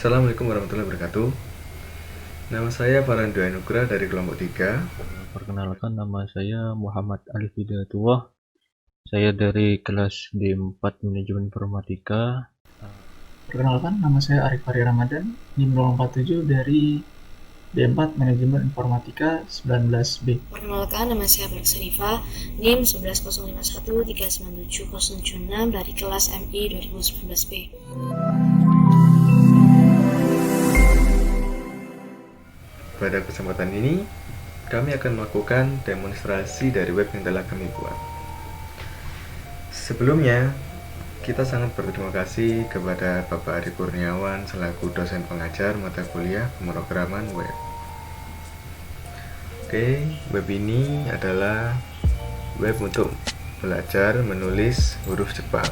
Assalamualaikum warahmatullahi wabarakatuh. Nama saya Farhandu Anugrah dari kelompok 3. Perkenalkan, nama saya Muhammad Alif Hidayatullah. Saya dari kelas D4 Manajemen Informatika. Perkenalkan, nama saya Arif Fahri Ramadan, NIM 047 dari D4 Manajemen Informatika 19B. Perkenalkan, nama saya Barak Sarifah, NIM 11051397076 dari kelas MI 2019B. Pada kesempatan ini, kami akan melakukan demonstrasi dari web yang telah kami buat. Sebelumnya, kita sangat berterima kasih kepada Bapak Ari Kurniawan selaku dosen pengajar mata kuliah pemrograman web. Oke, web ini adalah web untuk belajar menulis huruf Jepang.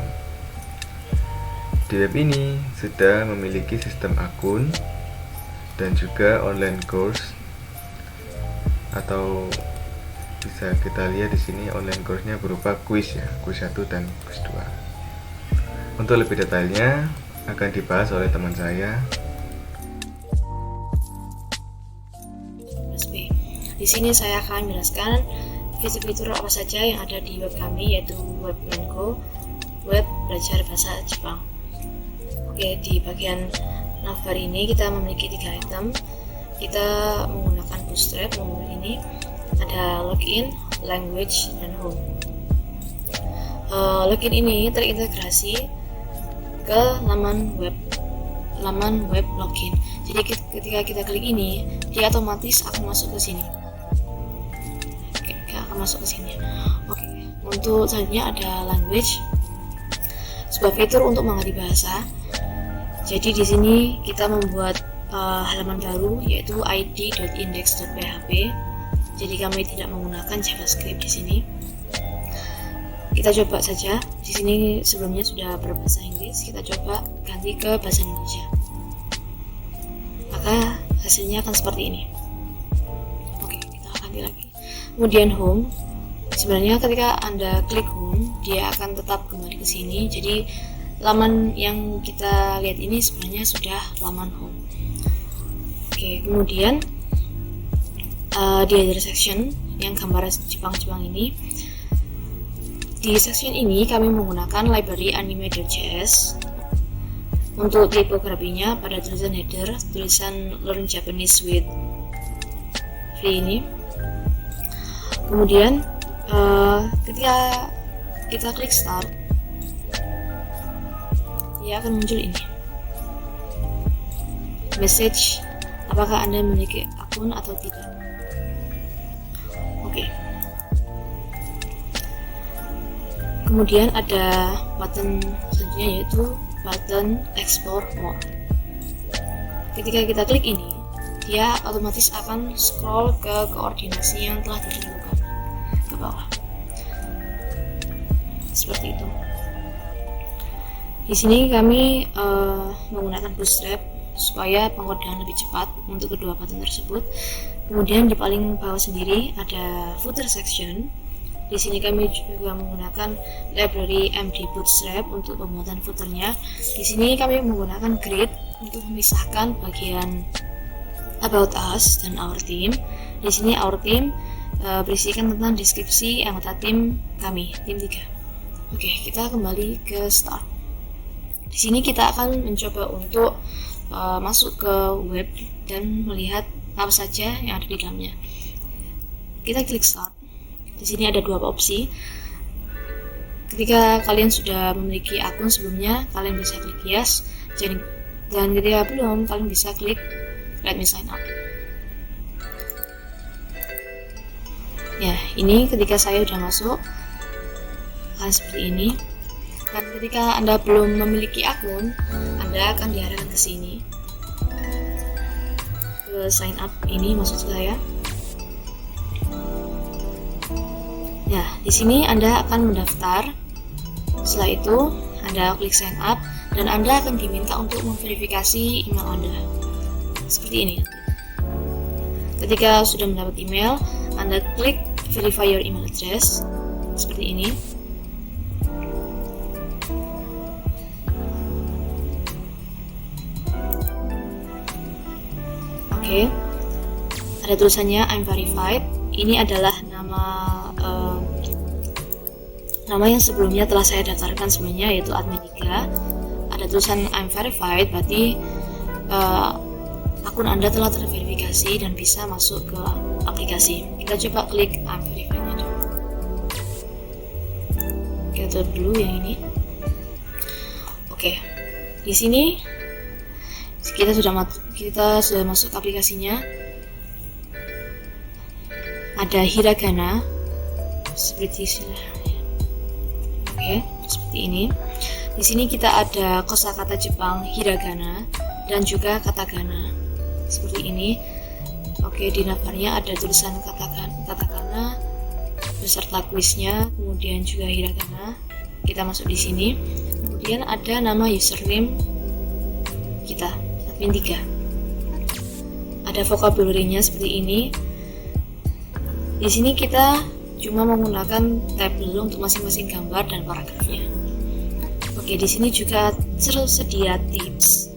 Di web ini sudah memiliki sistem akun dan juga online course, atau bisa kita lihat di sini online course-nya berupa kuis ya, kuis 1 dan kuis 2. Untuk lebih detailnya akan dibahas oleh teman saya. Di sini saya akan menjelaskan fitur-fitur apa saja yang ada di web kami, yaitu web Mango, web belajar bahasa Jepang. Oke, di bagian navbar ini kita memiliki 3 item. Kita menggunakan Bootstrap. Ini ada login, language, dan home. Login ini terintegrasi ke laman web login. Jadi ketika kita klik ini, dia otomatis akan masuk ke sini. Oke, untuk selanjutnya ada language, sebuah fitur untuk mengerti bahasa. Jadi di sini kita membuat halaman baru, yaitu id.index.php. Jadi kami tidak menggunakan JavaScript di sini. Kita coba saja. Di sini sebelumnya sudah berbahasa Inggris, kita coba ganti ke bahasa Indonesia. Maka hasilnya akan seperti ini. Oke, kita ganti lagi. Kemudian home. Sebenarnya ketika Anda klik home, dia akan tetap kembali ke sini. Jadi laman yang kita lihat ini sebenarnya sudah laman home. Oke, kemudian di header section yang gambar Jepang-Jepang ini, di section ini kami menggunakan library anime.js. Untuk tipografinya pada tulisan header, tulisan Learn Japanese with Free ini. Kemudian ketika kita klik start, dia akan muncul ini message, apakah Anda memiliki akun atau tidak. Oke. Kemudian ada button selanjutnya, yaitu button explore more. Ketika kita klik ini, dia otomatis akan scroll ke koordinasi yang telah ditentukan ke bawah seperti itu. Di sini kami menggunakan Bootstrap supaya pengkodaan lebih cepat untuk kedua button tersebut. Kemudian di paling bawah sendiri ada footer section. Di sini kami juga menggunakan library MD Bootstrap untuk pembuatan footernya. Di sini kami menggunakan grid untuk memisahkan bagian about us dan our team. Di sini our team berisikan tentang deskripsi anggota tim kami, tim 3. Oke, kita kembali ke start. Di sini kita akan mencoba untuk masuk ke web dan melihat apa saja yang ada di dalamnya. Kita klik start. Di sini ada 2 opsi. Ketika kalian sudah memiliki akun sebelumnya, kalian bisa klik yes. Dan ketika belum, kalian bisa klik let me sign up. Ya, ini ketika saya sudah masuk, akan seperti ini. Dan ketika Anda belum memiliki akun, Anda akan diarahkan ke sini, ke sign up ini maksud saya. Ya, di sini Anda akan mendaftar. Setelah itu, Anda klik sign up dan Anda akan diminta untuk memverifikasi email Anda. Seperti ini. Ketika sudah mendapat email, Anda klik verify your email address. Seperti ini. Oke, ada tulisannya I'm verified. Ini adalah nama yang sebelumnya telah saya daftarkan sebelumnya, yaitu admin 3. Ada tulisan I'm verified, berarti akun Anda telah terverifikasi dan bisa masuk ke aplikasi. Kita coba klik I'm verified-nya dulu. Kita tutup dulu yang ini. Oke, di sini kita sudah masuk ke aplikasinya. Ada hiragana seperti ini. Oke, seperti ini. Di sini kita ada kosakata Jepang hiragana dan juga katakana seperti ini. Oke, di navbarnya ada tulisan katakana beserta kuisnya, kemudian juga hiragana. Kita masuk di sini. Kemudian ada nama username kita, admin 3. Ada vocabulary-nya seperti ini. Di sini kita cuma menggunakan tab dulu untuk masing-masing gambar dan paragrafnya. Oke, di sini juga tersedia tips.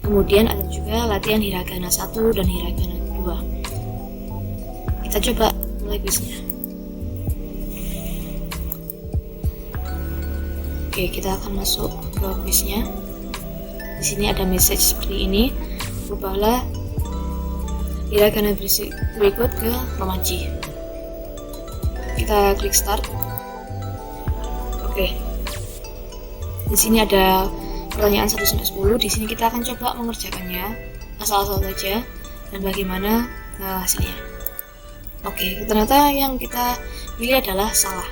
Kemudian ada juga latihan hiragana 1 dan hiragana 2. Kita coba mulai kuisnya. Oke, kita akan masuk ke kuisnya. Di sini ada message seperti ini. Ubahlah hiragana berikut ke romaji. Kita klik start. Oke. Di sini ada pertanyaan 1 sampai 10. Di sini kita akan coba mengerjakannya asal-asal saja dan bagaimana hasilnya. Oke, ternyata yang kita pilih adalah salah.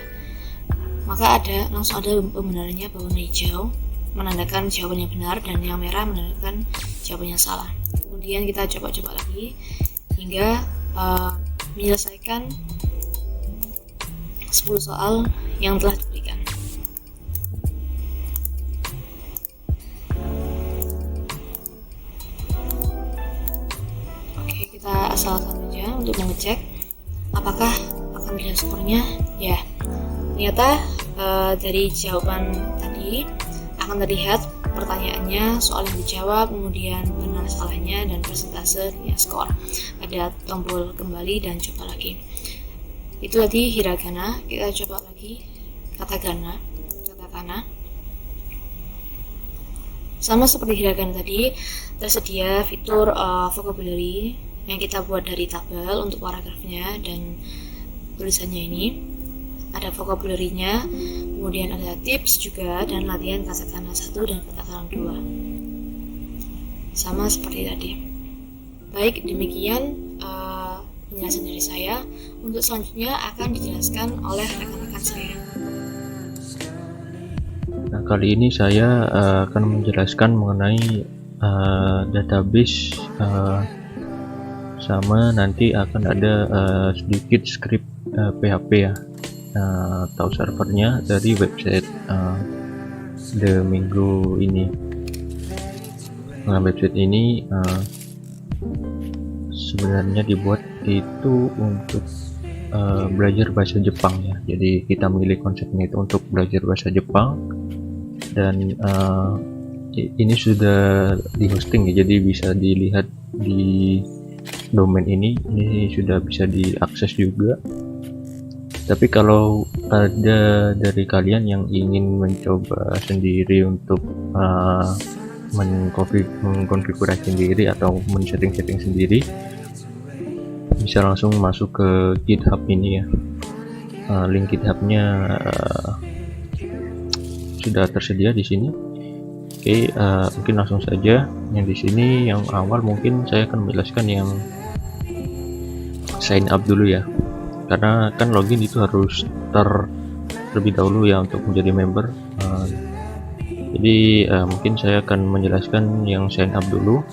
Maka langsung ada pembenarannya, bahwa hijau menandakan jawaban yang benar dan yang merah menandakan jawaban yang salah. Kemudian kita coba-coba lagi hingga menyelesaikan 10 soal yang telah diberikan. Oke, kita asalkan saja untuk mengecek apakah akan dilihat skornya. Ya, ternyata dari jawaban tadi akan terlihat pertanyaannya, soal yang dijawab, kemudian benar salahnya, dan persentase skor. Ada tombol kembali dan coba lagi. Itu tadi hiragana. Kita coba lagi katakana. Sama seperti hiragana tadi, tersedia fitur vocabulary yang kita buat dari tabel untuk paragrafnya dan tulisannya ini. Ada vocabulary-nya, kemudian ada tips juga, dan latihan katakana 1 dan katakana 2. Sama seperti tadi. Baik, demikian penjelasan dari saya. Untuk selanjutnya akan dijelaskan oleh rekan-rekan saya. Nah, kali ini saya akan menjelaskan mengenai database, sama nanti akan ada sedikit script PHP ya, atau servernya dari website The Minggu ini. Nah, website ini sebenarnya dibuat itu untuk belajar bahasa Jepang ya. Jadi kita memilih konsepnya itu untuk belajar bahasa Jepang, dan ini sudah di hosting ya, jadi bisa dilihat di domain ini sudah bisa diakses juga. Tapi kalau ada dari kalian yang ingin mencoba sendiri untuk mengkonfigurasi sendiri atau men-setting sendiri, bisa langsung masuk ke GitHub ini ya. Link GitHub-nya sudah tersedia di sini. Oke, mungkin langsung saja. Yang di sini yang awal mungkin saya akan menjelaskan yang sign up dulu ya, karena kan login itu harus terlebih dahulu ya untuk menjadi member. Jadi mungkin saya akan menjelaskan yang sign up dulu.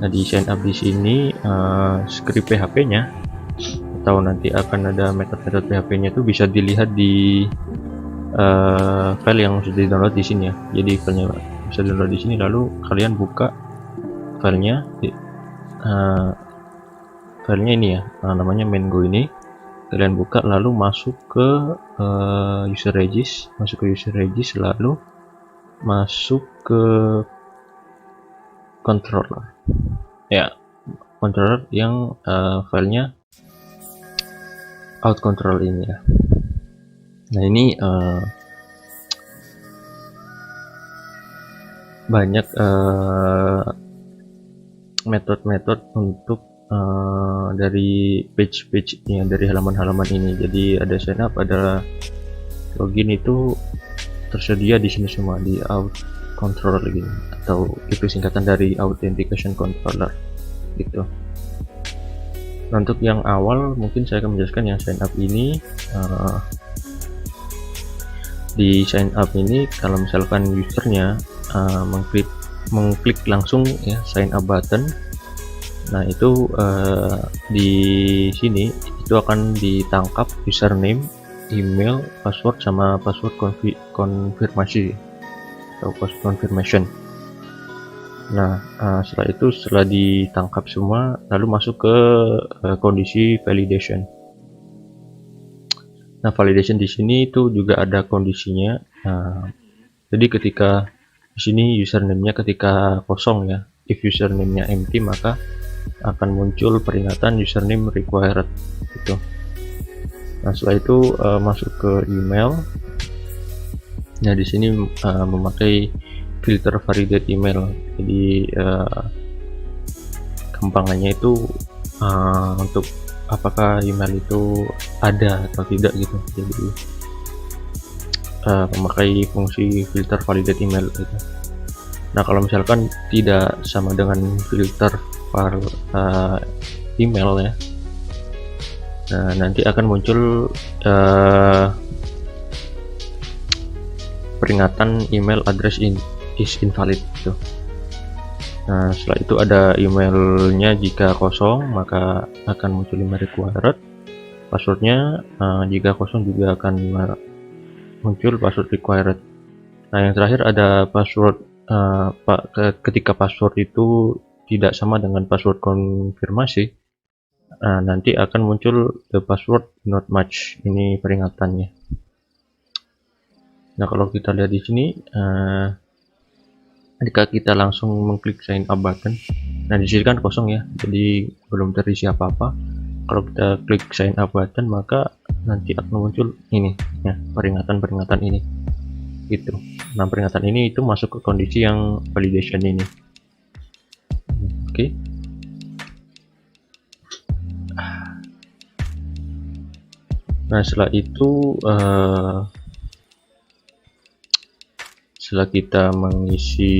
Nah, di sign up di sini script PHP-nya atau nanti akan ada metode PHP-nya itu bisa dilihat di file yang sudah di-download di sini ya. Jadi filenya bisa download di sini, lalu kalian buka filenya. Filenya ini ya, namanya Mengo ini. Kalian buka lalu masuk ke user regis, lalu masuk ke controller ya. controller yang filenya out control ini ya. Nah ini banyak metode-metode untuk dari page ya, dari halaman-halaman ini. Jadi ada sign up, ada login, itu tersedia di sini semua di out control gitu, atau itu singkatan dari authentication controller gitu. Nah, untuk yang awal mungkin saya akan menjelaskan yang sign up ini. Di sign up ini kalau misalkan usernya mengklik langsung ya sign up button, nah itu di sini itu akan ditangkap username, email, password, sama password konfirmasi atau password confirmation. Nah setelah ditangkap semua, lalu masuk ke kondisi validation. Nah validation di sini itu juga ada kondisinya. Jadi ketika di sini username-nya ketika kosong ya, if username-nya empty maka akan muncul peringatan username required gitu. Nah setelah itu masuk ke email. Nah di sini memakai filter validate email. Jadi gampangannya itu untuk apakah email itu ada atau tidak gitu. Jadi memakai fungsi filter validate email gitu. Nah kalau misalkan tidak sama dengan filter email ya, nah nanti akan muncul peringatan email address is invalid gitu. Nah setelah itu ada emailnya, jika kosong maka akan muncul email required. Passwordnya jika kosong juga akan muncul password required. Nah yang terakhir ada password ketika password itu tidak sama dengan password konfirmasi, nanti akan muncul the password not match, ini peringatannya. Nah kalau kita lihat di sini, ketika kita langsung mengklik sign up button, nah di sini kan kosong ya, jadi belum terisi apa-apa. Kalau kita klik sign up button maka nanti akan muncul ini ya, peringatan ini gitu. Nah peringatan ini itu masuk ke kondisi yang validation ini. Oke. Nah setelah itu setelah kita mengisi,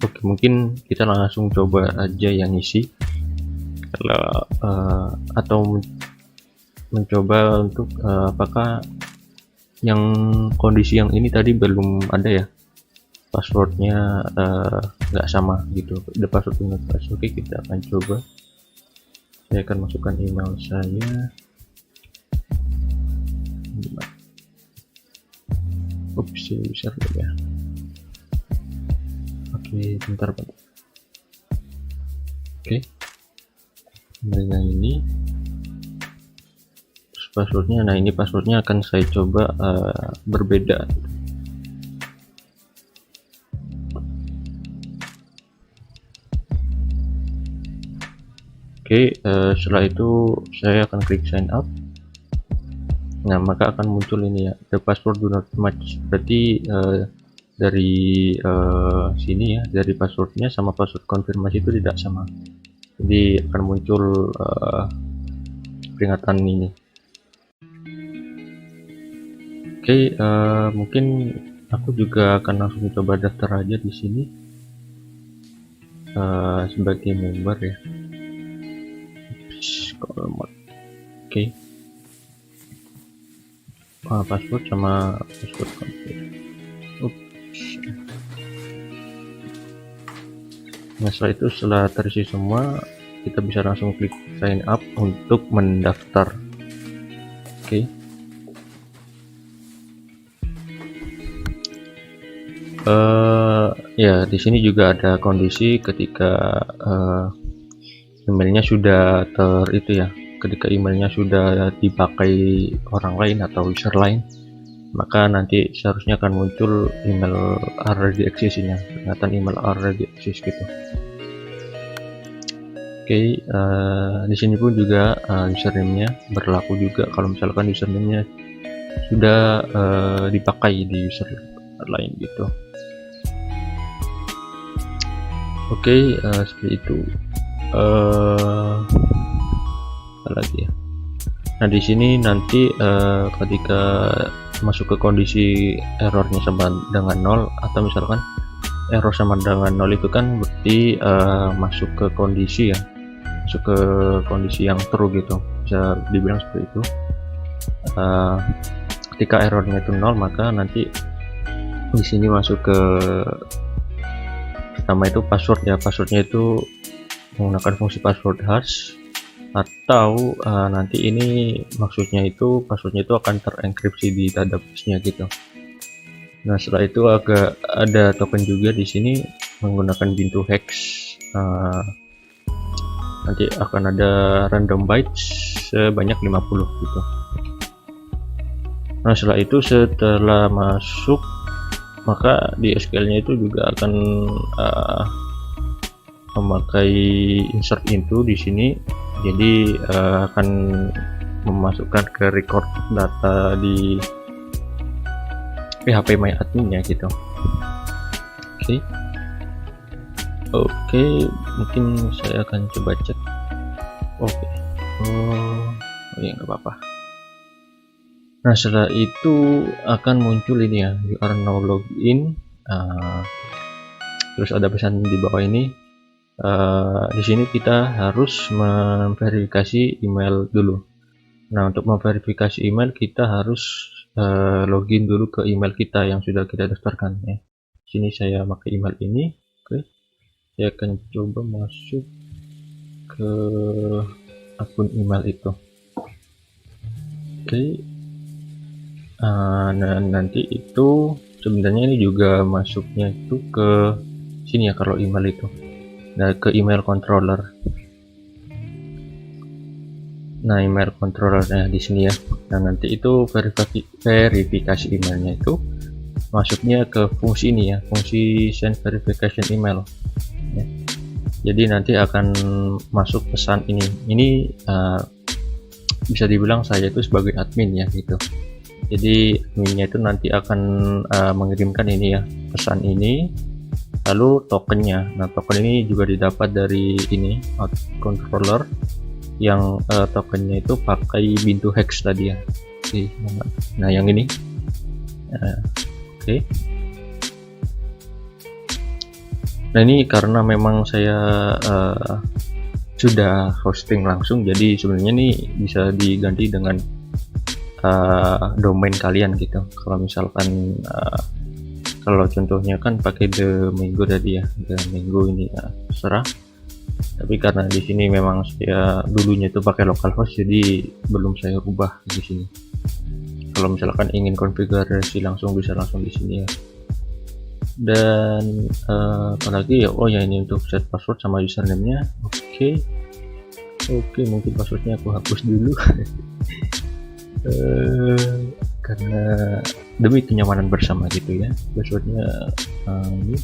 oke, mungkin kita langsung coba aja yang isi atau mencoba untuk apakah yang kondisi yang ini tadi belum ada ya, passwordnya nggak sama gitu, the password not match. Oke, kita akan coba. Saya akan masukkan email saya. Ups, besar ya. Oke, bentar. Oke, dengan ini passwordnya. Nah ini passwordnya akan saya coba berbeda. Oke, setelah itu saya akan klik sign up. Nah maka akan muncul ini ya, the password do not match. Berarti dari sini ya, dari passwordnya sama password konfirmasi itu tidak sama. Jadi akan muncul peringatan ini. Oke, mungkin aku juga akan langsung coba daftar aja di sini sebagai member ya. Oke, password sama password confirm. Nah setelah itu, setelah terisi semua, kita bisa langsung klik sign up untuk mendaftar. Oke. Ya di sini juga ada kondisi ketika emailnya sudah ketika emailnya sudah dipakai orang lain atau user lain, maka nanti seharusnya akan muncul email already access-nya, peringatan email already access gitu. Oke, di sini pun juga username-nya berlaku juga kalau misalkan username-nya sudah dipakai di user lain gitu. Oke, seperti itu. Apa lagi ya? Nah, di sini nanti ketika masuk ke kondisi errornya sama dengan 0, atau misalkan error sama dengan 0 itu kan berarti masuk ke kondisi ya, masuk ke kondisi yang true gitu, bisa dibilang seperti itu. Ketika errornya itu 0, maka nanti di sini masuk ke pertama itu password ya, passwordnya itu menggunakan fungsi password hash, atau nanti ini maksudnya itu passwordnya itu akan terenkripsi di database-nya gitu. Nah, setelah itu agak ada token juga di sini menggunakan pintu hex. Nanti akan ada random bytes sebanyak 50 gitu. Nah, setelah itu setelah masuk, maka di SQL-nya itu juga akan memakai insert into di sini. Jadi akan memasukkan ke record data di PHP MyAdmin ya gitu. Oke, mungkin saya akan coba cek. Oke. Oh ya, nggak apa-apa. Nah, setelah itu akan muncul ini ya, you are now logged in. Terus ada pesan di bawah ini. Di sini kita harus memverifikasi email dulu. Nah, untuk memverifikasi email kita harus login dulu ke email kita yang sudah kita daftarkan ya. Sini saya pakai email ini. Oke, saya akan coba masuk ke akun email itu. Oke, nah nanti itu sebenarnya ini juga masuknya itu ke sini ya kalau email itu. Nah, ke email controller. Nah, email controllernya di sini ya. Nah, nanti itu verifikasi emailnya itu masuknya ke fungsi ini ya, fungsi send verification email ya. Jadi nanti akan masuk pesan ini. Ini bisa dibilang saya itu sebagai admin ya gitu. Jadi adminnya itu nanti akan mengirimkan ini ya, pesan ini, lalu tokennya. Nah, token ini juga didapat dari ini controller yang tokennya itu pakai pintu hex tadi ya. Oke, nah yang ini oke. Nah, ini karena memang saya sudah hosting langsung, jadi sebenarnya ini bisa diganti dengan domain kalian gitu. Kalau misalkan kalau contohnya kan pakai Domingo tadi ya, Domingo ini ya terserah. Tapi karena di sini memang saya dulunya itu pakai localhost, jadi belum saya ubah di sini. Kalau misalkan ingin konfigurasi langsung bisa langsung di sini ya. Dan apalagi ya, oh ya ini untuk set password sama username-nya. Oke, mungkin passwordnya aku hapus dulu. Karena demi kenyamanan bersama gitu ya. Passwordnya ini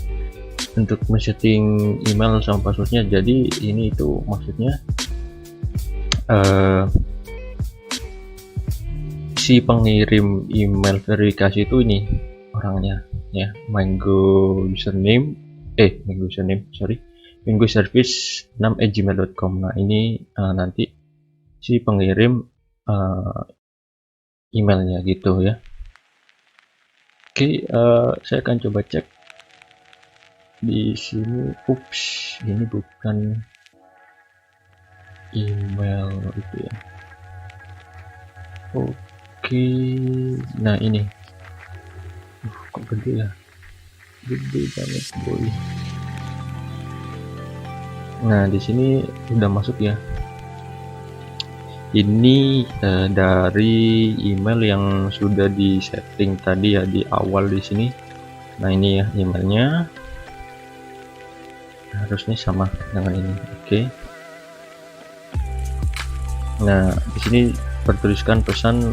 untuk men-setting email sama passwordnya. Jadi ini itu maksudnya si pengirim email verifikasi itu ini orangnya ya, Mango service 6@gmail.com. Nah, ini nanti si pengirim emailnya gitu ya. Oke, saya akan coba cek di sini. Ini bukan email itu ya. Oke, nah ini kok gede ya, gede banget boy. Nah, di sini udah masuk ya. Ini dari email yang sudah di setting tadi ya di awal di sini. Nah, ini ya emailnya, harusnya sama dengan ini. Oke. Nah, di sini bertuliskan pesan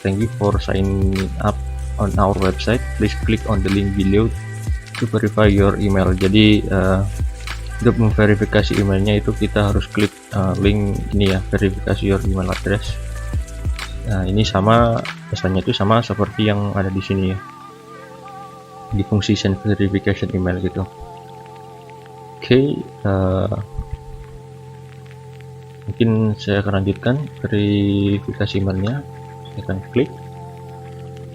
thank you for signing up on our website, please click on the link below to verify your email. Jadi Untuk memverifikasi emailnya itu kita harus klik link ini ya, verifikasi your email address. Nah ini sama, pesannya itu sama seperti yang ada di sini ya, di fungsi send verification email gitu. Oke, mungkin saya akan lanjutkan verifikasi emailnya. Saya akan klik.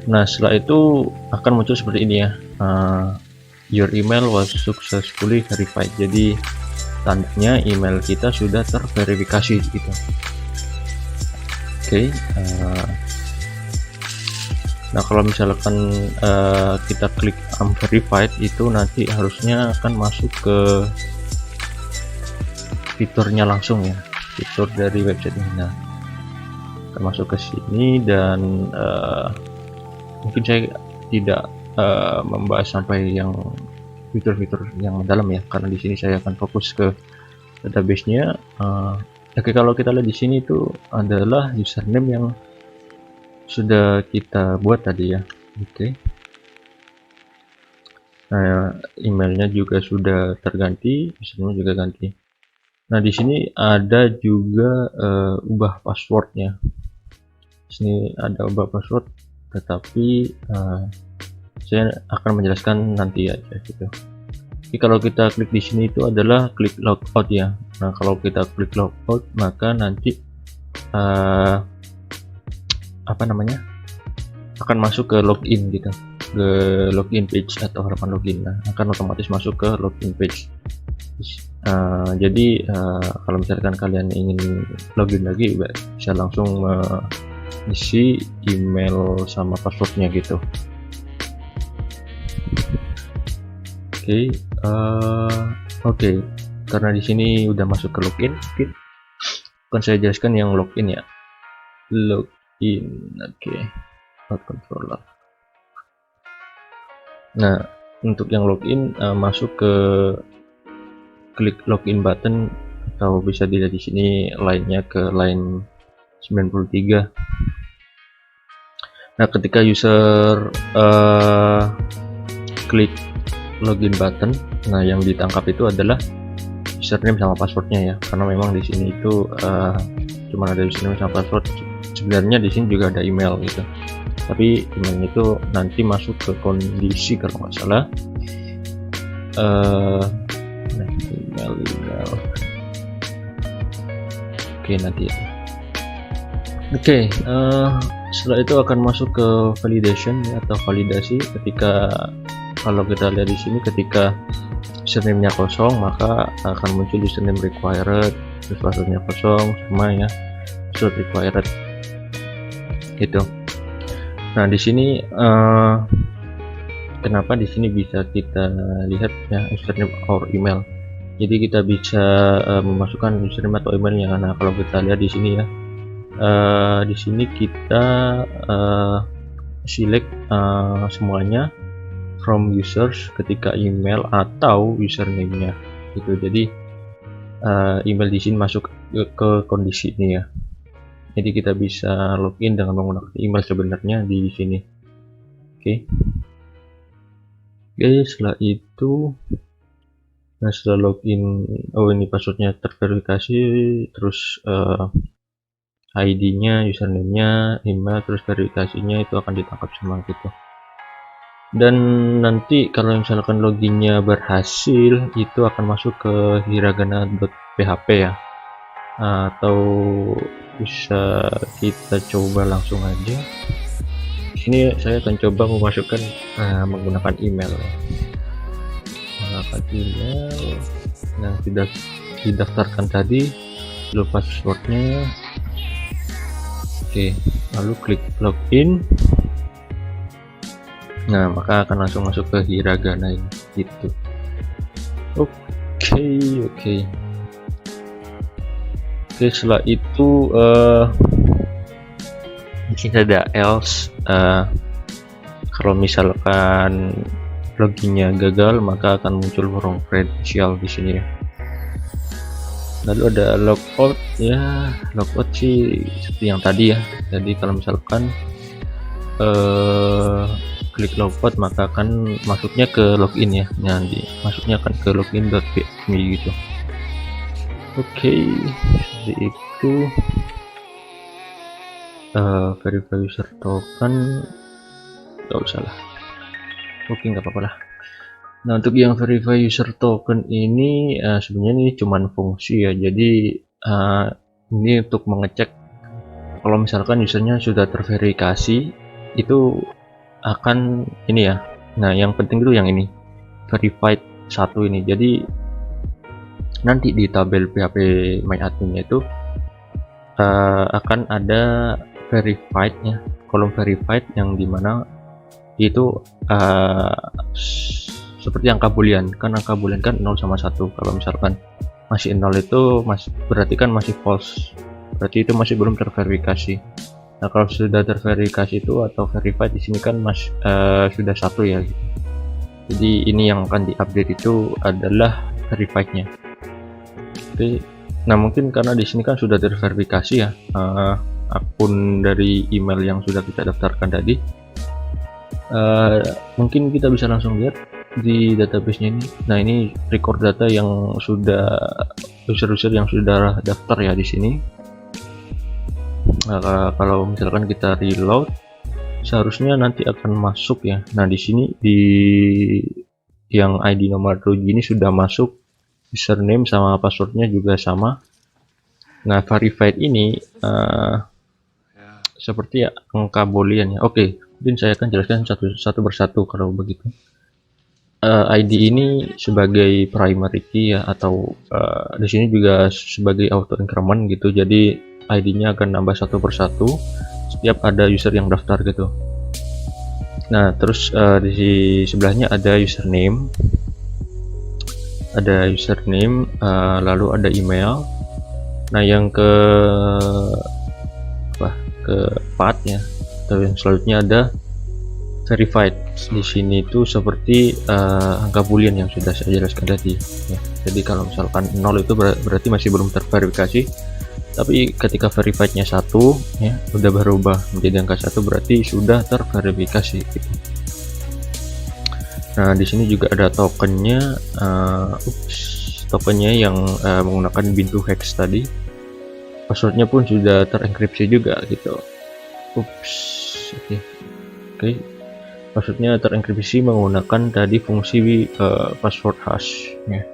Nah setelah itu akan muncul seperti ini ya, your email was successfully verified. Jadi tandanya email kita sudah terverifikasi gitu. Oke, nah kalau misalkan kita klik unverified itu nanti harusnya akan masuk ke fiturnya langsung ya, fitur dari website ini. Nah akan masuk ke sini dan mungkin saya tidak membahas sampai yang fitur-fitur yang mendalam ya, karena di sini saya akan fokus ke database-nya. Oke, kalau kita lihat di sini itu adalah username yang sudah kita buat tadi ya. Oke. Nah, emailnya juga sudah terganti, username juga ganti. Nah, di sini ada juga ubah passwordnya. Di sini ada ubah password, tetapi saya akan menjelaskan nanti aja gitu. Jadi kalau kita klik di sini itu adalah klik logout ya. Nah kalau kita klik logout maka nanti akan masuk ke login gitu, ke login page atau halaman login. Nah akan otomatis masuk ke login page. Jadi kalau misalkan kalian ingin login lagi bisa langsung isi email sama passwordnya gitu. Oke, karena di sini udah masuk ke login, mungkin akan saya jelaskan yang login ya. Login, oke, not controller. Nah, untuk yang login masuk ke klik login button, atau bisa dilihat di sini line-nya ke line 93. Nah, ketika user klik login button, nah yang ditangkap itu adalah username sama passwordnya ya, karena memang di sini itu cuma ada username sama password. Sebenarnya di sini juga ada email gitu, tapi emailnya itu nanti masuk ke kondisi kalau nggak salah. Email. Oke, nanti ya. Oke, setelah itu akan masuk ke validation ya, atau validasi. Ketika kalau kita lihat di sini, ketika username-nya kosong maka akan muncul username required, terus password-nya kosong sama ya, password required gitu. Nah di sini kenapa di sini bisa kita lihat ya username or email. Jadi kita bisa memasukkan username atau emailnya. Nah kalau kita lihat di sini ya, di sini kita select semuanya from users ketika email atau username-nya gitu. Jadi email di sini masuk ke kondisi ini ya. Jadi kita bisa login dengan menggunakan email sebenarnya di sini. Oke, setelah itu, nah setelah login, ini passwordnya terverifikasi, terus ID-nya, username-nya, email, terus verifikasinya itu akan ditangkap semua gitu. Dan nanti kalau misalkan loginnya berhasil itu akan masuk ke hiragana.php ya, atau bisa kita coba langsung aja. Di sini saya akan coba memasukkan menggunakan email ya. Menggunakan email yang tidak didaftarkan tadi, lalu passwordnya. Oke, lalu klik login. Nah maka akan langsung masuk ke hiragana ini gitu. Oke, setelah itu di sini ada else. Kalau misalkan loginnya gagal maka akan muncul wrong credential di sini ya. Lalu ada logout ya, logout sih seperti yang tadi ya. Jadi kalau misalkan klik logout maka akan masuknya ke login ya. Nanti masuknya akan ke login.php gitu. Oke, seperti itu. Verify user token nggak usah lah. Oke, nggak apa-apa lah. Nah, untuk yang verify user token ini sebenarnya ini cuman fungsi ya. Jadi ini untuk mengecek kalau misalkan usernya sudah terverifikasi itu akan ini ya. Nah, yang penting itu yang ini verified 1 ini. Jadi nanti di tabel PHP MyAdmin itu akan ada verified ya, kolom verified yang dimana itu seperti angka boolean kan, angka boolean kan 0 sama 1. Kalau misalkan masih 0 itu berarti kan masih false, berarti itu masih belum terverifikasi. Nah, kalau sudah terverifikasi itu atau verified di sini kan sudah 1 ya gitu. Jadi ini yang akan diupdate itu adalah verified-nya. Oke, nah mungkin karena di sini kan sudah terverifikasi ya akun dari email yang sudah kita daftarkan tadi. Mungkin kita bisa langsung lihat di database-nya ini. Nah, ini record data yang sudah user-user yang sudah daftar ya di sini. Nah, kalau misalkan kita reload seharusnya nanti akan masuk ya. Nah, di sini di yang ID nomor 7 ini sudah masuk, username sama passwordnya juga sama. Nah, verified ini seperti ya, angka boolean ya. Oke, mungkin saya akan jelaskan satu persatu kalau begitu. ID ini sebagai primary key ya, atau di sini juga sebagai auto increment gitu. Jadi ID-nya akan nambah satu persatu setiap ada user yang daftar gitu. Nah, terus di sebelahnya ada username, lalu ada email. Nah, yang keempat ya, atau yang selanjutnya ada verified. Di sini itu seperti angka boolean yang sudah saya jelaskan tadi ya. Jadi kalau misalkan 0 itu berarti masih belum terverifikasi, tapi ketika verified-nya 1 ya udah berubah menjadi angka 1 berarti sudah terverifikasi gitu. Nah, di sini juga ada tokennya, tokennya yang menggunakan Ubuntu hex tadi. Passwordnya pun sudah terenkripsi juga gitu. Oke. Passwordnya terenkripsi menggunakan tadi fungsi password hash ya.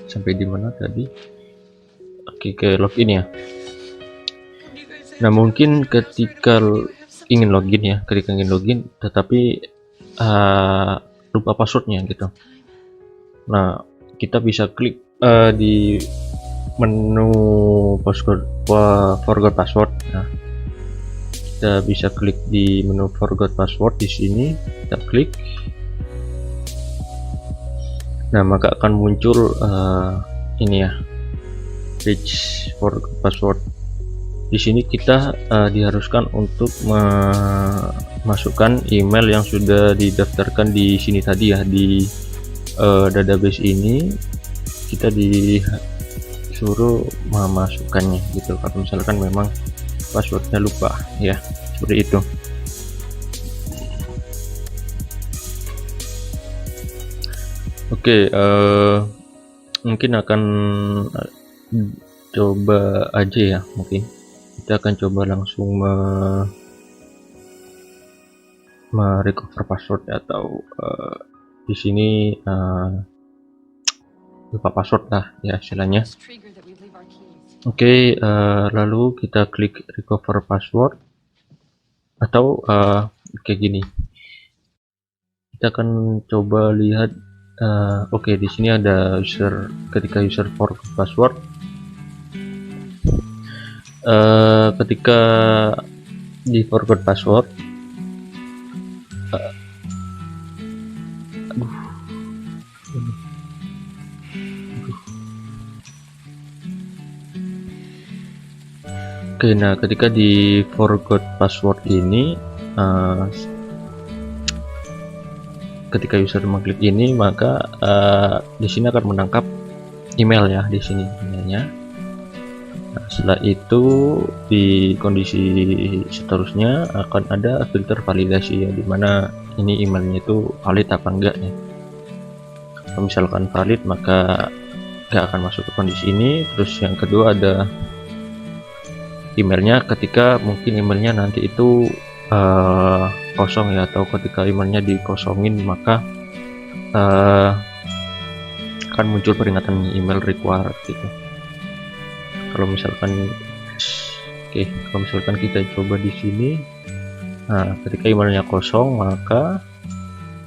Sampai di mana tadi? Oke, ke login ya. Nah, mungkin ketika ingin login tetapi lupa passwordnya gitu. Nah, kita bisa klik di menu forgot password. Nah, kita bisa klik di menu forgot password di sini, kita klik. Nah, maka akan muncul ini ya, page forgot password. Di sini kita diharuskan untuk memasukkan email yang sudah didaftarkan di sini tadi ya, di database ini kita disuruh memasukkannya gitu. Kalau misalkan memang passwordnya lupa ya, seperti itu. Oke, mungkin akan coba aja ya, mungkin kita akan coba langsung merecover password atau di sini lupa password lah ya istilahnya. Oke, lalu kita klik recover password atau kayak gini. Kita akan coba lihat. Oke, di sini ada user, ketika user forgot password, ketika di forgot password Oke, nah ketika di forgot password ini, ketika user mengklik ini maka di sini akan menangkap email ya, di sini emailnya. setelah itu di kondisi seterusnya akan ada filter validasi ya, dimana ini emailnya itu valid apa enggak ya. Kalau misalkan valid maka nggak akan masuk ke kondisi ini. Terus yang kedua ada emailnya, ketika mungkin emailnya nanti itu kosong ya, atau ketika emailnya dikosongin maka akan muncul peringatan email required gitu. Kalau misalkan kalau misalkan kita coba di sini, nah ketika emailnya kosong maka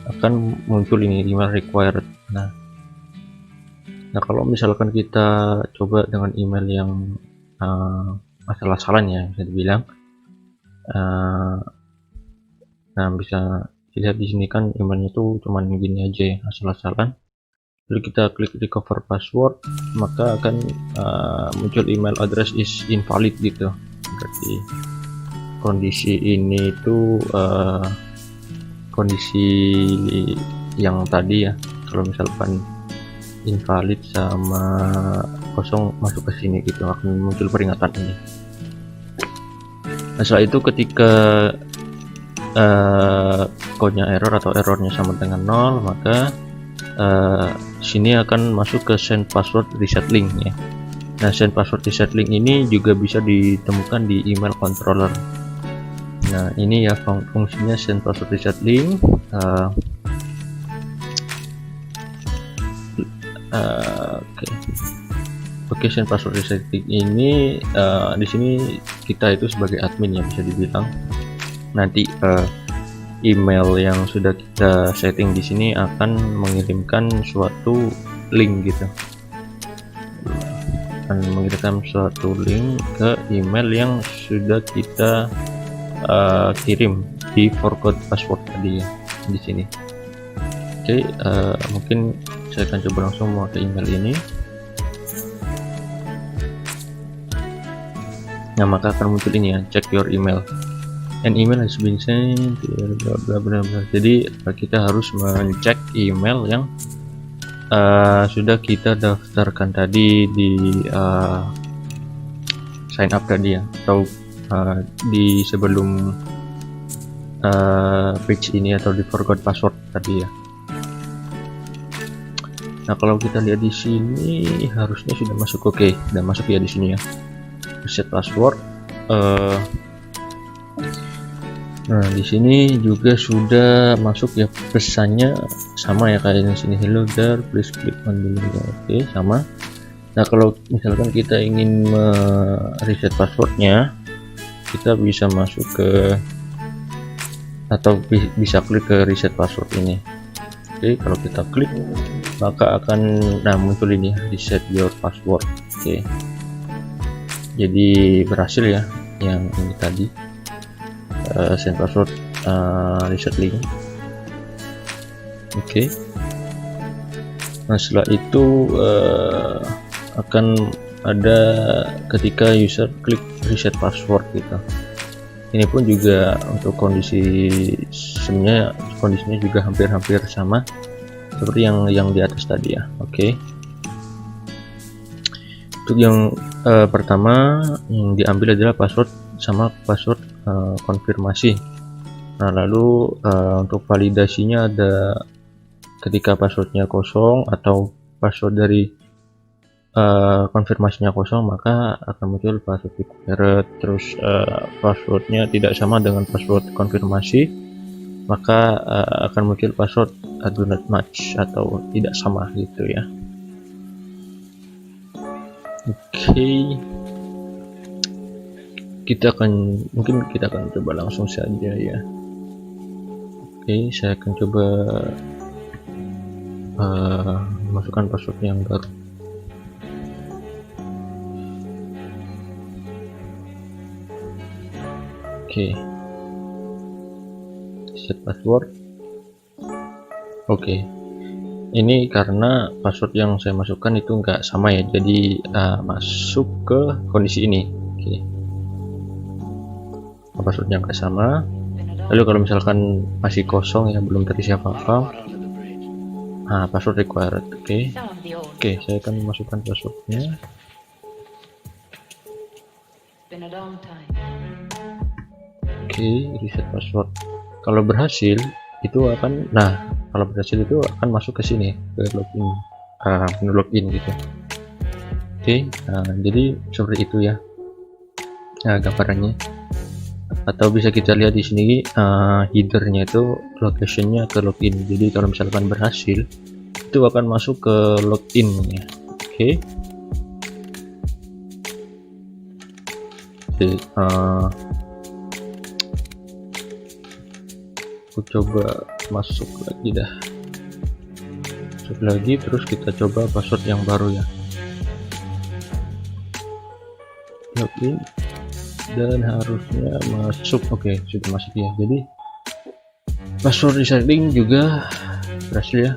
akan muncul ini email required. Nah kalau misalkan kita coba dengan email yang asal-asalan ya, bisa dibilang, nah bisa dilihat di sini kan emailnya tuh cuman gini aja ya, asal-asalan. Lalu kita klik recover password, maka akan muncul email address is invalid gitu. Berarti kondisi ini itu kondisi yang tadi ya, kalau misalkan invalid sama kosong masuk ke sini gitu, akan muncul peringatan ini. Nah setelah itu ketika kodenya error atau errornya sama dengan 0, maka sini akan masuk ke send password reset link ya. Nah send password reset link ini juga bisa ditemukan di email controller. Nah ini ya fungsinya send password reset link. Oke, send password reset link ini di sini kita itu sebagai admin ya, bisa dibilang. Nanti email yang sudah kita setting di sini akan mengirimkan suatu link gitu, akan mengirimkan suatu link ke email yang sudah kita kirim di forgot password tadi ya, di sini. Oke, mungkin saya akan coba langsung mau ke email ini. Nah maka akan muncul ini ya, check your email. An email has been sent, bla bla bla. Jadi kita harus mencek email yang sudah kita daftarkan tadi di sign up tadi ya, atau di sebelum page ini, atau di forgot password tadi ya. Nah kalau kita lihat di sini harusnya sudah masuk. Oke, sudah masuk ya di sini ya, reset password. Nah di sini juga sudah masuk ya, pesannya sama ya kayak di sini, hello there, please click on the link. Oke, sama. Nah kalau misalkan kita ingin reset passwordnya, kita bisa masuk ke, atau bisa klik ke reset password ini. Oke, kalau kita klik maka akan muncul ini reset your password. Oke, jadi berhasil ya yang ini tadi, send password reset link. Oke. Nah setelah itu akan ada ketika user klik reset password gitu. Ini pun juga untuk kondisinya juga hampir-hampir sama seperti yang di atas tadi ya. Oke. Untuk yang pertama yang diambil adalah password sama password konfirmasi. Nah lalu untuk validasinya ada ketika passwordnya kosong atau password dari konfirmasinya kosong, maka akan muncul password required. Terus passwordnya tidak sama dengan password konfirmasi, maka akan muncul password do not match atau tidak sama gitu ya. Oke. Kita akan coba langsung saja ya. Oke, saya akan coba masukkan password yang baru. Oke, set password. Oke, ini karena password yang saya masukkan itu enggak sama ya, jadi masuk ke kondisi ini. Oke, passwordnya enggak sama. Lalu kalau misalkan masih kosong ya, belum terisi apa-apa, password required. Oke, saya akan masukkan passwordnya. Oke, reset password. Kalau berhasil itu akan, kalau berhasil itu akan masuk ke sini, ke login, menu login gitu. Oke, jadi seperti itu ya, gambarannya. Atau bisa kita lihat di sini, headernya itu locationnya ke login. Jadi kalau misalkan berhasil itu akan masuk ke login ya. Oke. Aku coba masuk lagi dah. Masuk lagi, terus kita coba password yang baru ya. Login dan harusnya masuk. Oke, sudah masuk ya. Jadi password resetting juga berhasil ya,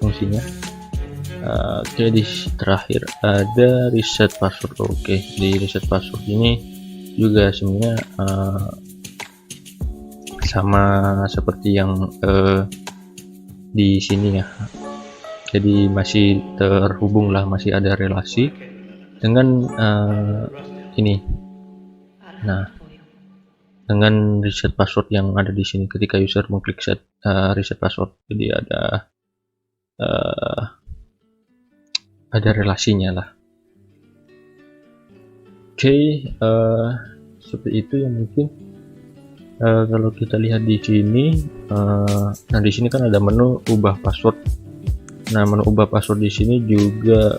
fungsinya. Oke, di terakhir ada reset password. Oke, di reset password ini juga sebenarnya sama seperti yang di sini ya. Jadi masih terhubung lah, masih ada relasi dengan ini. Nah, dengan reset password yang ada di sini ketika user mengklik reset password, jadi ada relasinya lah. Oke, seperti itu yang mungkin. Kalau kita lihat di sini, nah di sini kan ada menu ubah password. Nah, menu ubah password di sini juga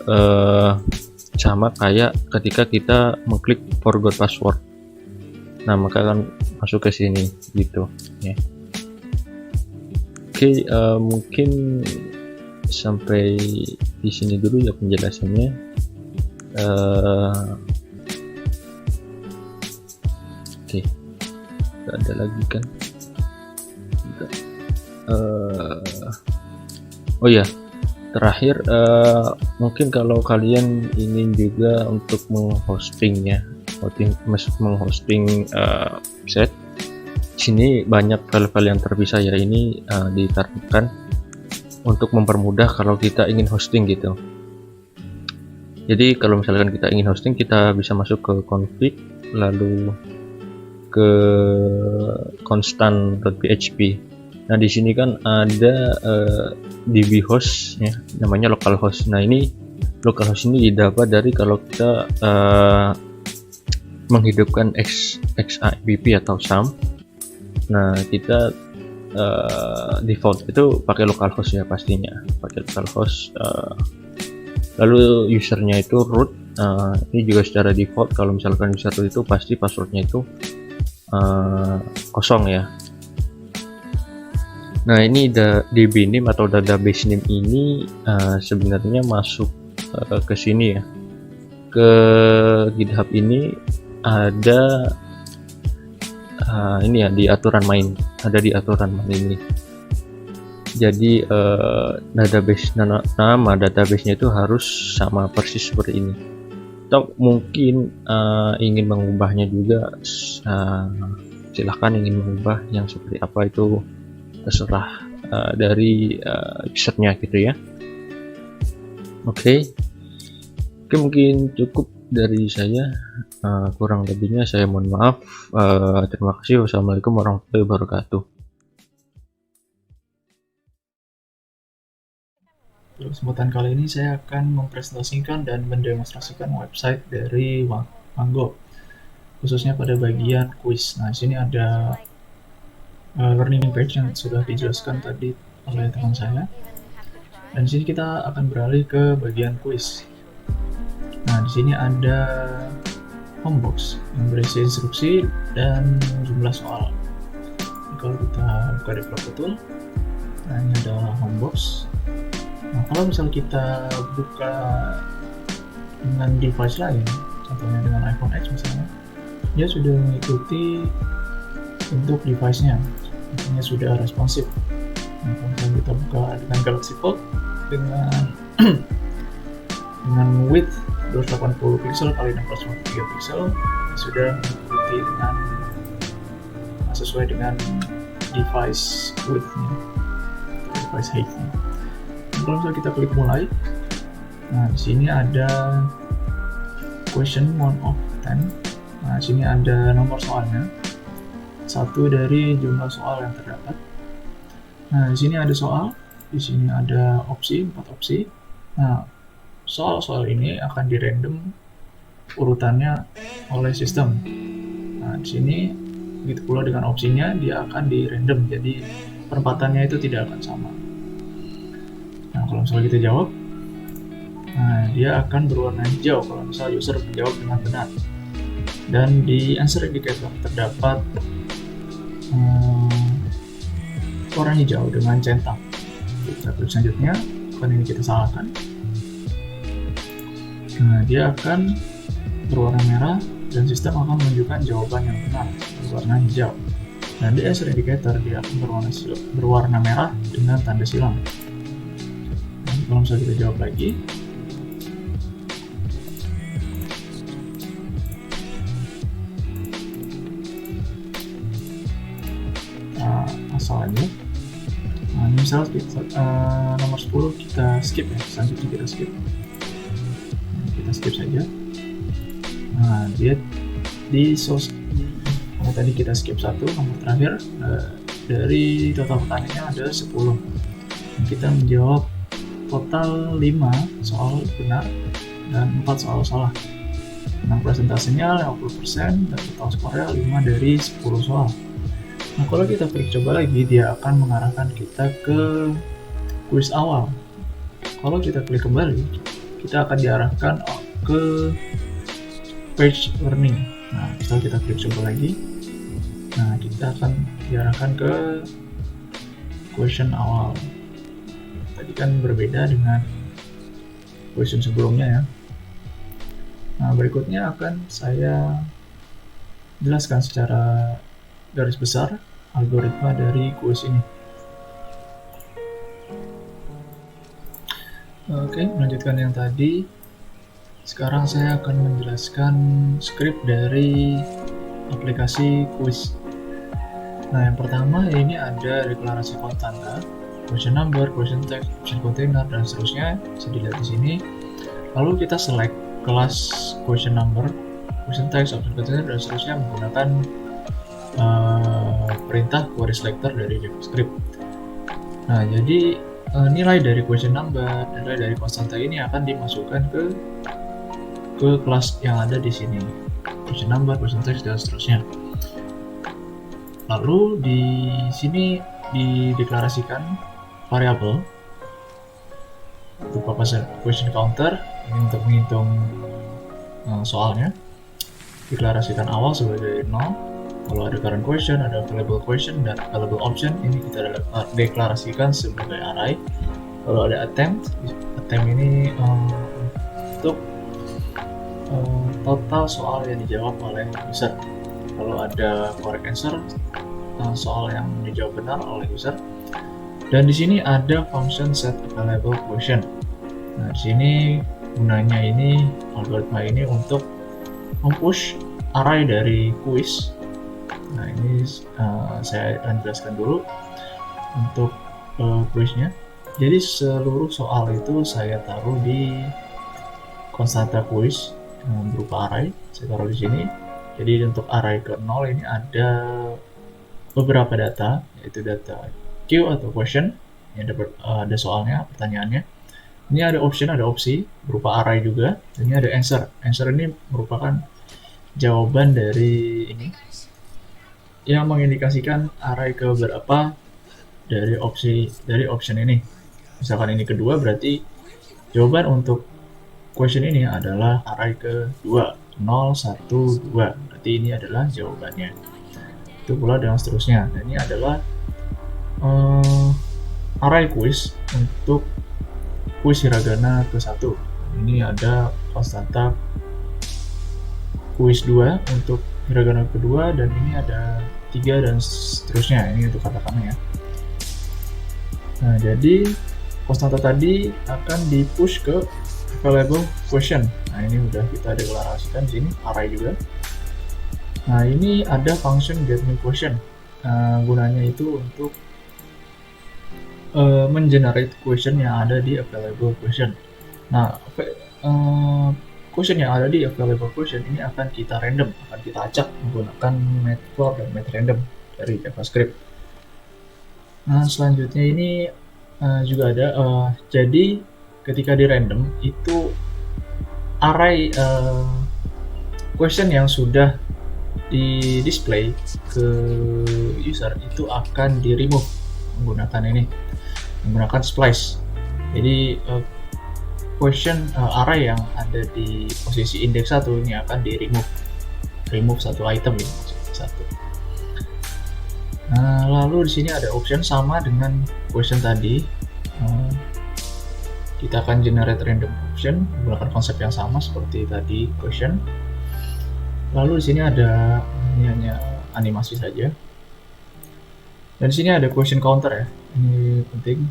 sama kayak ketika kita mengklik forgot password. Nah, maka akan masuk ke sini gitu ya. Oke, mungkin sampai di sini dulu ya penjelasannya. Oke, nggak ada lagi kan? Oh ya, terakhir mungkin kalau kalian ingin juga untuk menghosting ya, menghosting website, sini banyak file-file yang terpisah ya. Ini ditaruhkan untuk mempermudah kalau kita ingin hosting gitu. Jadi kalau misalkan kita ingin hosting, kita bisa masuk ke config, lalu ke constant.php. Nah, di sini kan ada DB host ya, namanya localhost. Nah, ini localhost ini didapat dari kalau kita menghidupkan XAMPP atau SAM. Nah, kita default itu pakai localhost ya, pastinya pakai localhost. Lalu usernya itu root. Ini juga secara default kalau misalkan user root itu pasti passwordnya itu kosong ya. Nah, ini DB name atau database name ini sebenarnya masuk ke sini ya, ke GitHub ini ada ini ya, di aturan main, ada di aturan main ini. Jadi database nama databasenya itu harus sama persis seperti ini. Atau mungkin ingin mengubahnya juga, silahkan ingin mengubah yang seperti apa itu terserah dari usernya gitu ya. Oke, mungkin cukup dari saya. Kurang lebihnya saya mohon maaf. Terima kasih. Wassalamualaikum warahmatullahi wabarakatuh. Pada kesempatan kali ini saya akan mempresentasikan dan mendemonstrasikan website dari Mango, khususnya pada bagian quiz. Nah, di sini ada learning page yang sudah dijelaskan tadi oleh teman saya. Dan di sini kita akan beralih ke bagian quiz. Nah, di sini ada home box yang berisi instruksi dan jumlah soal. Jadi, kalau kita buka developer tool, nah ini adalah home box. Nah, kalau misalnya kita buka dengan device lain, contohnya dengan iPhone X misalnya, dia sudah mengikuti bentuk device-nya, artinya sudah responsif. Nah, kalau misalnya kita buka dengan Galaxy Fold dengan width 280 pixel kali 653 pixel, sudah mengikuti dengan sesuai dengan device width-nya, device height-nya. Kalau misalnya kita klik mulai, nah di sini ada question 1 of 10. Nah, sini ada nomor soalnya, 1 dari jumlah soal yang terdapat. Nah, di sini ada soal, di sini ada opsi, 4 opsi. Nah, soal-soal ini akan dirandom urutannya oleh sistem. Nah, di sini begitu pula dengan opsinya, dia akan dirandom, jadi penempatannya itu tidak akan sama. Nah, kalau misalnya kita jawab, nah, dia akan berwarna hijau kalau misalnya user menjawab dengan benar. Dan di answer indicator terdapat warna hijau dengan centang. Kita klik selanjutnya, ini kita salahkan. Nah, dia akan berwarna merah dan sistem akan menunjukkan jawaban yang benar berwarna hijau. Dan di answer indicator dia akan berwarna merah dengan tanda silang. Nah, kalau misalnya kita jawab lagi, asalnya, nah, misal nomor 10 kita skip ya, selanjutnya kita skip. Nah, kita skip saja. Nah, dia di source, tadi kita skip 1, nomor terakhir, dari total pertanyaannya ada 10. Kita menjawab total 5 soal benar dan 4 soal salah. Nah, persentasenya 50% dan total skornya 5 dari 10 soal. Nah, kalau kita klik coba lagi, dia akan mengarahkan kita ke kuis awal. Kalau kita klik kembali, kita akan diarahkan ke page learning. Nah, setelah kita klik coba lagi, nah, kita akan diarahkan ke question awal. Tadi kan berbeda dengan question sebelumnya ya. Nah, berikutnya akan saya jelaskan secara garis besar algoritma dari kuis ini. Oke, melanjutkan yang tadi. Sekarang saya akan menjelaskan script dari aplikasi kuis. Nah, yang pertama ini ada deklarasi konstanta, question number, question text, question container, dan seterusnya. Bisa dilihat di sini. Lalu kita select kelas question number, question text, option container, dan seterusnya menggunakan perintah query selector dari JavaScript. Nah, jadi nilai dari question number, nilai dari konstanta ini akan dimasukkan ke kelas yang ada di sini, question number, question text, dan seterusnya. Lalu di sini dideklarasikan variabel berupa question counter, ini untuk menghitung soalnya. Deklarasikan awal sebagai 0. Kalau ada current question, ada available question, dan available option, ini kita deklarasikan sebagai array. Kalau ada attempt ini untuk total soal yang dijawab oleh user. Kalau ada correct answer, soal yang dijawab benar oleh user. Dan di sini ada function set available question. Nah, di sini gunanya ini algoritma ini untuk mempush array dari kuis. Nah, ini saya akan jelaskan dulu untuk kuisnya. Jadi seluruh soal itu saya taruh di konstanta kuis berupa array. Saya taruh di sini. Jadi untuk array ke 0 ini ada beberapa data, yaitu data Q atau question. Ini ada soalnya, pertanyaannya. Ini ada option, ada opsi berupa array juga. Dan ini ada answer. Answer ini merupakan jawaban dari ini, yang mengindikasikan array ke berapa dari option ini. Misalkan ini kedua, berarti jawaban untuk question ini adalah array ke-2, 0, 1, 2. Berarti ini adalah jawabannya. Itu pula dengan seterusnya. Dan ini adalah array quiz untuk kuis hiragana ke-1. Ini ada konstanta kuis 2 untuk hiragana kedua, dan ini ada 3 dan seterusnya. Ini untuk kata-katanya ya. Nah, jadi konstanta tadi akan di-push ke available question. Nah, ini udah kita deklarasikan di sini, array juga. Nah, ini ada function get new question. Gunanya itu untuk mengenerate question yang ada di available question. Nah, question yang ada di available question ini akan kita random, akan kita acak menggunakan method for dan method random dari JavaScript. Nah, selanjutnya ini juga ada, jadi ketika di random itu array question yang sudah di display ke user itu akan di remove menggunakan splice. Jadi question array yang ada di posisi index 1 ini akan di remove satu item ini satu. Nah, lalu di sini ada option sama dengan question tadi. Kita akan generate random option menggunakan konsep yang sama seperti tadi question. Lalu di sini ada ini hanya animasi saja. Dan di sini ada question counter ya. Ini penting.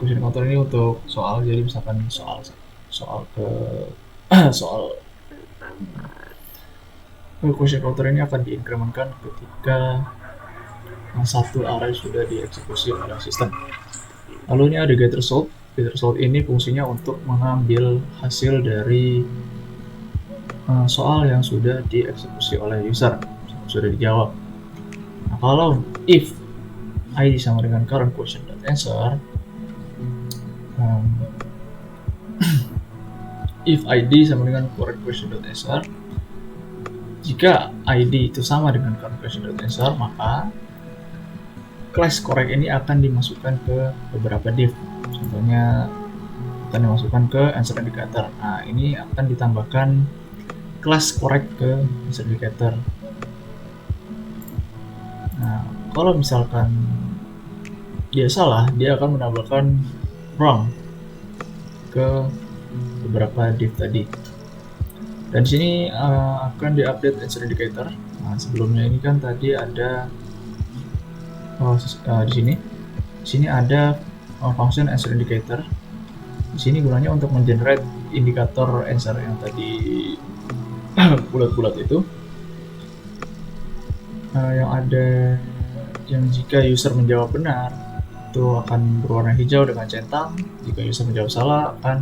Question counter ini untuk soal, jadi misalkan soal question counter ini akan diinkrementkan ketika satu array sudah dieksekusi oleh sistem. Lalu ini ada get result. Get result ini fungsinya untuk mengambil hasil dari soal yang sudah dieksekusi oleh user, sudah dijawab. Nah, kalau if id sama dengan current question.answer, if id sama dengan current question.answer, jika id itu sama dengan current question.answer, maka class correct ini akan dimasukkan ke beberapa div. Contohnya akan dimasukkan ke answer indicator. Nah, ini akan ditambahkan class correct ke answer indicator. Nah, kalau misalkan dia salah, dia akan menambahkan wrong ke beberapa div tadi. Dan di sini akan diupdate answer indicator. Nah, sebelumnya ini kan tadi ada di sini ada function answer indicator. Di sini gunanya untuk mengenerate indikator answer yang tadi bulat-bulat itu. Yang ada yang jika user menjawab benar itu akan berwarna hijau dengan centang, jika user menjawab salah akan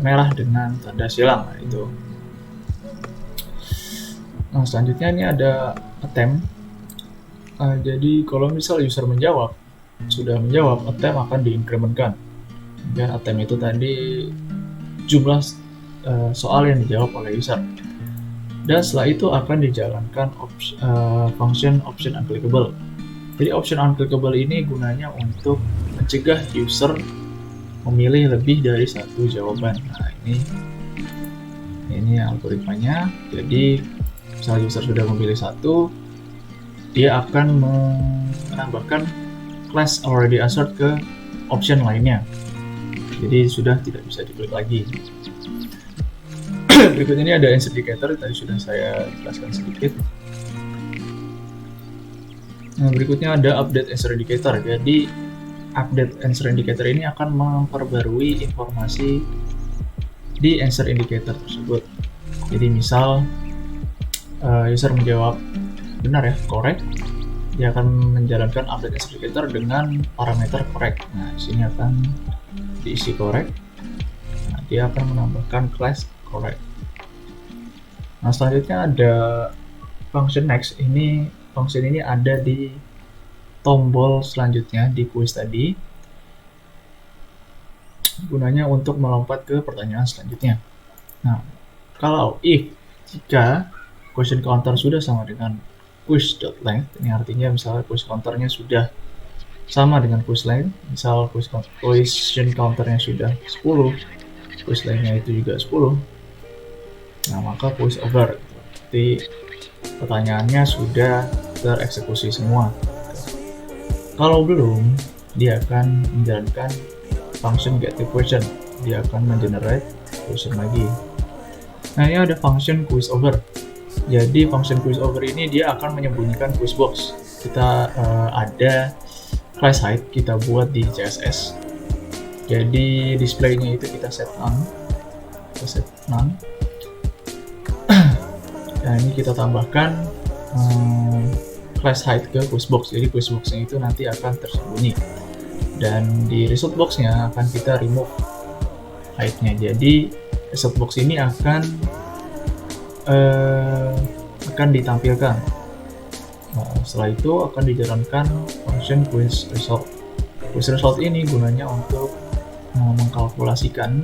merah dengan tanda silang. Nah, itu. Nah, selanjutnya ini ada attempt. Jadi kalau misal user sudah menjawab, attempt akan diinkrementkan. Dan attempt itu tadi jumlah soal yang dijawab oleh user. Dan setelah itu akan dijalankan function option unclickable. Jadi option unclickable ini gunanya untuk mencegah user memilih lebih dari satu jawaban. Nah, ini algoritmanya. Jadi misalnya user sudah memilih satu, dia akan menambahkan class already answered ke option lainnya. Jadi sudah tidak bisa diklik lagi. Berikut ini ada answer indicator, tadi sudah saya jelaskan sedikit. Nah, berikutnya ada update answer indicator. Jadi update answer indicator ini akan memperbarui informasi di answer indicator tersebut. Jadi misal user menjawab benar ya, correct, dia akan menjalankan update answer indicator dengan parameter correct. Nah, di sini akan diisi correct. Nah, dia akan menambahkan class correct. Nah, selanjutnya ada function next. Function ini ada di tombol selanjutnya di quiz tadi. Gunanya untuk melompat ke pertanyaan selanjutnya. Nah, kalau jika question counter sudah sama dengan quiz.length, ini artinya misalnya quiz counternya sudah sama dengan quiz length, misal question counternya sudah 10, quiz length-nya itu juga 10, nah maka quiz over. Jadi pertanyaannya sudah tereksekusi semua. Kalau belum, dia akan menjalankan function getToQuestion. Dia akan mengenerate question lagi. Nah, ini ada function quiz over. Jadi function quiz over ini dia akan menyembunyikan quiz box. Kita ada class height kita buat di CSS. Jadi displaynya itu kita set none. Nah, ini kita tambahkan class height ke quiz box. Jadi quiz boxnya itu nanti akan tersembunyi. Dan di result boxnya akan kita remove height-nya. Jadi result box ini akan ditampilkan. Setelah itu akan dijalankan function quiz result. Quiz result ini gunanya untuk mengkalkulasikan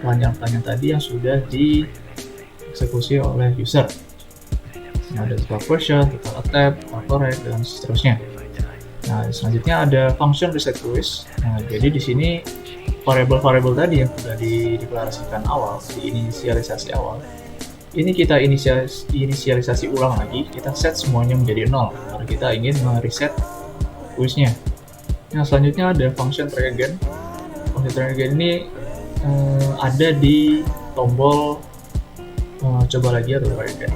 pertanyaan-pertanyaan tadi yang sudah dieksekusi oleh user. Ada total question, total attempt, total rate, dan seterusnya. Nah, selanjutnya ada function reset quiz. Nah, jadi di sini variabel-variabel tadi yang sudah dideklarasikan awal, diinisialisasi awal, ini kita inisialisasi ulang lagi, kita set semuanya menjadi 0 karena kita ingin mereset quiznya. Nah, selanjutnya ada function try again. Function try again ini ada di tombol coba lagi atau try again.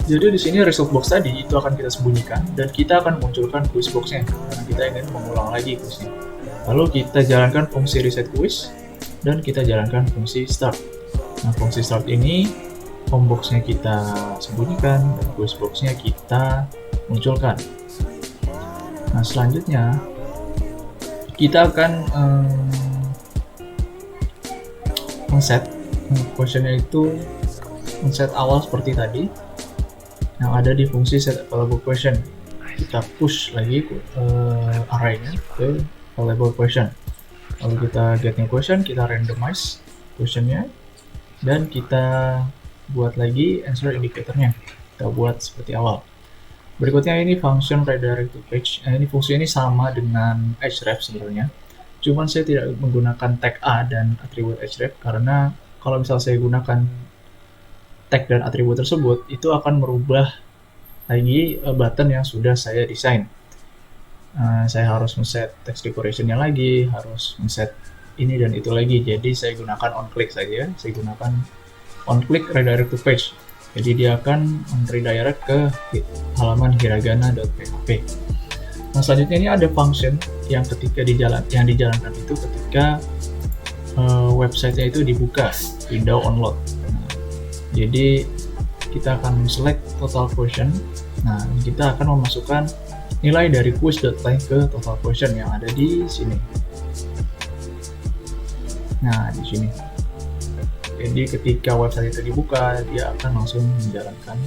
Jadi di sini result box tadi itu akan kita sembunyikan dan kita akan munculkan quiz box-nya karena kita ingin mengulang lagi quiznya. Lalu kita jalankan fungsi reset quiz dan kita jalankan fungsi start. Nah, fungsi start ini home box-nya kita sembunyikan dan quiz box-nya kita munculkan. Nah, selanjutnya kita akan men-set question-nya itu men-set awal seperti tadi yang ada di fungsi set available question. Kita push lagi array-nya ke available question. Lalu kita get new question, kita randomize question-nya, dan kita buat lagi answer indicator-nya. Kita buat seperti awal. Berikutnya ini function redirect to page. Ini fungsi ini sama dengan href sebenarnya. Cuman saya tidak menggunakan tag A dan atribut href karena kalau misal saya gunakan tag dan atribut tersebut, itu akan merubah lagi button yang sudah saya desain. Saya harus men-set text decoration-nya lagi, harus men-set ini dan itu lagi. Jadi saya gunakan on-click saja. Saya gunakan on-click redirect to page. Jadi dia akan redirect ke halaman hiragana.php. Nah, selanjutnya ini ada function yang dijalankan itu ketika website-nya itu dibuka, window onload. Jadi kita akan select total question. Nah, kita akan memasukkan nilai dari quiz.line ke total question yang ada di sini. Nah, di sini. Jadi ketika website itu dibuka, dia akan langsung menjalankan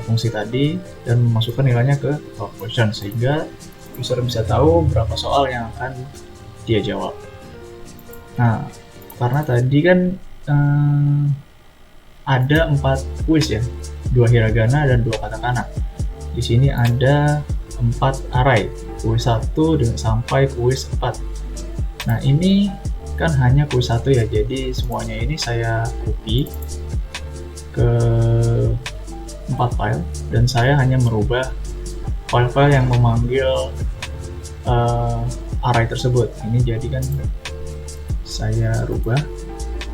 fungsi tadi dan memasukkan nilainya ke total question sehingga user bisa tahu berapa soal yang akan dia jawab. Nah, karena tadi kan ada 4 quiz ya, 2 hiragana dan 2 katakana. Di sini ada 4 array, quiz 1 sampai quiz 4. Nah, ini kan hanya quiz 1 ya, jadi semuanya ini saya copy ke 4 file dan saya hanya merubah file-file yang memanggil array tersebut. Ini jadi kan saya rubah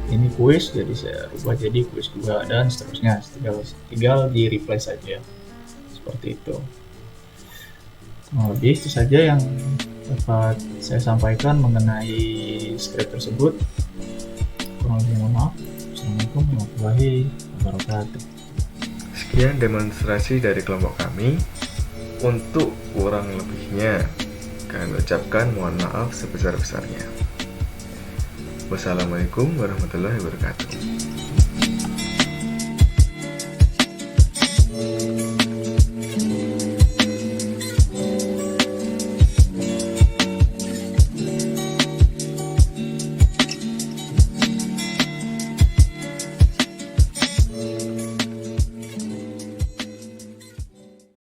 ini quiz, jadi saya rubah jadi quiz 2 dan seterusnya, tinggal di replace saja seperti itu. Lebih itu saja yang dapat saya sampaikan mengenai script tersebut. Kurang lebih mohon maaf. Assalamualaikum warahmatullahi wabarakatuh. Sekian demonstrasi dari kelompok kami. Untuk kurang lebihnya kami ucapkan mohon maaf sebesar-besarnya. Wassalamualaikum warahmatullahi wabarakatuh.